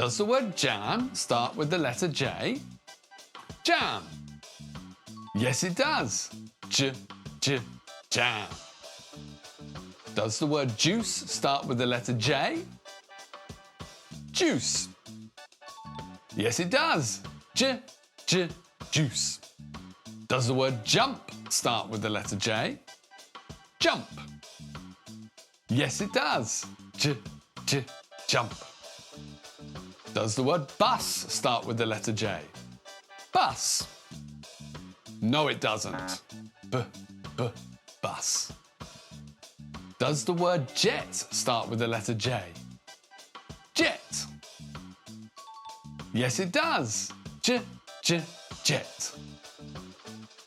Does the word jam start with the letter J? Jam. Yes, it does. Jam. Does the word juice start with the letter J? Juice. Yes, it does. Juice. Does the word jump start with the letter J? Jump. Yes, it does. Jump. Does the word bus start with the letter J? Bus. No, it doesn't. Bus. Does the word jet start with the letter J? Jet. Yes, it does. Jet.